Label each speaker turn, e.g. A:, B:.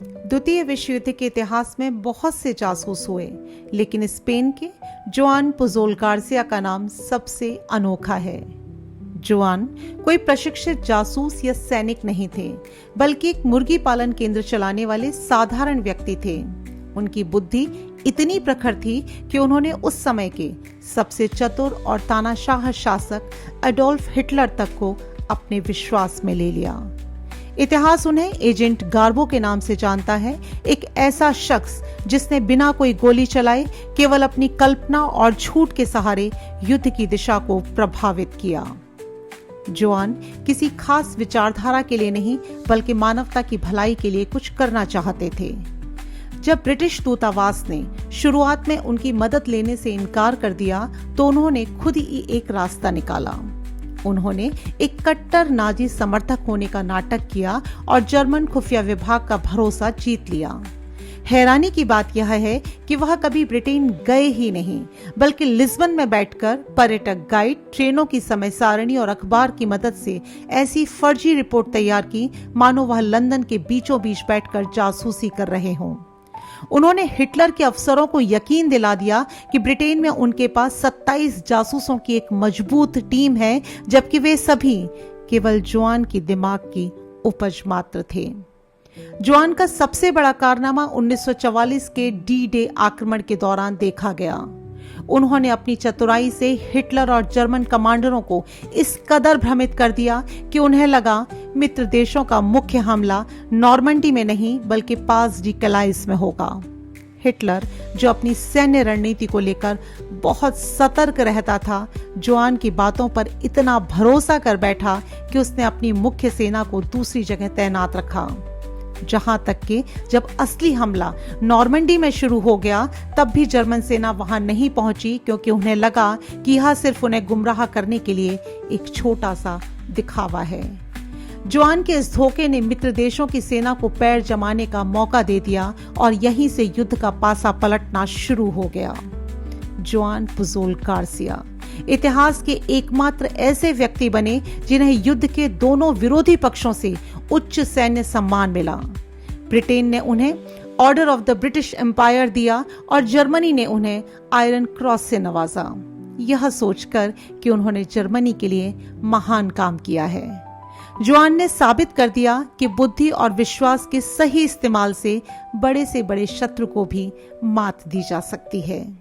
A: द्वितीय विश्व युद्ध के इतिहास में बहुत से जासूस हुए, लेकिन स्पेन के जोआन पुजोल गार्सिया का नाम सबसे अनोखा है। जोआन कोई प्रशिक्षित जासूस या सैनिक नहीं थे, बल्कि एक मुर्गी पालन केंद्र चलाने वाले साधारण व्यक्ति थे। उनकी बुद्धि इतनी प्रखर थी कि उन्होंने उस समय के सबसे चतुर और तानाशाह शासक एडोल्फ हिटलर तक को अपने विश्वास में ले लिया। इतिहास उन्हें एजेंट गार्बो के नाम से जानता है, एक ऐसा शख्स जिसने बिना कोई गोली चलाए केवल अपनी कल्पना और झूठ के सहारे युद्ध की दिशा को प्रभावित किया। जोआन किसी खास विचारधारा के लिए नहीं, बल्कि मानवता की भलाई के लिए कुछ करना चाहते थे। जब ब्रिटिश दूतावास ने शुरुआत में उनकी मदद लेने से इनकार कर दिया, तो उन्होंने खुद ही एक रास्ता निकाला। उन्होंने एक कट्टर नाजी समर्थक होने का नाटक किया और जर्मन खुफिया विभाग का भरोसा जीत लिया। हैरानी की बात यह है कि वह कभी ब्रिटेन गए ही नहीं, बल्कि लिस्बन में बैठकर पर्यटक गाइड, ट्रेनों की समय सारणी और अखबार की मदद से ऐसी फर्जी रिपोर्ट तैयार की मानो वह लंदन के बीचों बीच बैठकर जासूसी कर रहे हों। उन्होंने हिटलर के अफसरों को यकीन दिला दिया कि ब्रिटेन में उनके पास 27 जासूसों की एक मजबूत टीम है, जबकि वे सभी केवल जोआन की दिमाग की उपज मात्र थे। जोआन का सबसे बड़ा कारनामा 1944 के डी डे आक्रमण के दौरान देखा गया। उन्होंने अपनी चतुराई से हिटलर और जर्मन कमांडरों को इस कदर भ्रमित कर दिया कि उन्हें लगा मित्र देशों का मुख्य हमला नॉर्मंडी में नहीं, बल्कि पास डी कैलाइस में होगा। हिटलर, जो अपनी सैन्य रणनीति को लेकर बहुत सतर्क रहता था, जोआन की बातों पर इतना भरोसा कर बैठा कि उसने अपनी मुख्य सेना को दूसरी जगह तैनात रखा। जहां तक कि जब असली हमला नॉर्मंडी में शुरू हो गया, तब भी जर्मन सेना वहां नहीं पहुंची, क्योंकि उन्हें लगा कि यह सिर्फ उन्हें गुमराह करने के लिए एक छोटा सा दिखावा है। जोआन के इस धोखे ने मित्र देशों की सेना को पैर जमाने का मौका दे दिया और यहीं से युद्ध का पासा पलटना शुरू हो गया। जोआन पुजोल गार्सिया इतिहास के एकमात्र ऐसे व्यक्ति बने जिन्हें युद्ध के दोनों विरोधी पक्षों से उच्च सैन्य सम्मान मिला। ब्रिटेन ने उन्हें order of the British empire दिया और जर्मनी ने उन्हें आयरन क्रॉस से नवाजा, यह सोचकर कि उन्होंने जर्मनी के लिए महान काम किया है। जोआन ने साबित कर दिया कि बुद्धि और विश्वास के सही इस्तेमाल से बड़े से बड़े शत्रु को भी मात दी जा सकती है।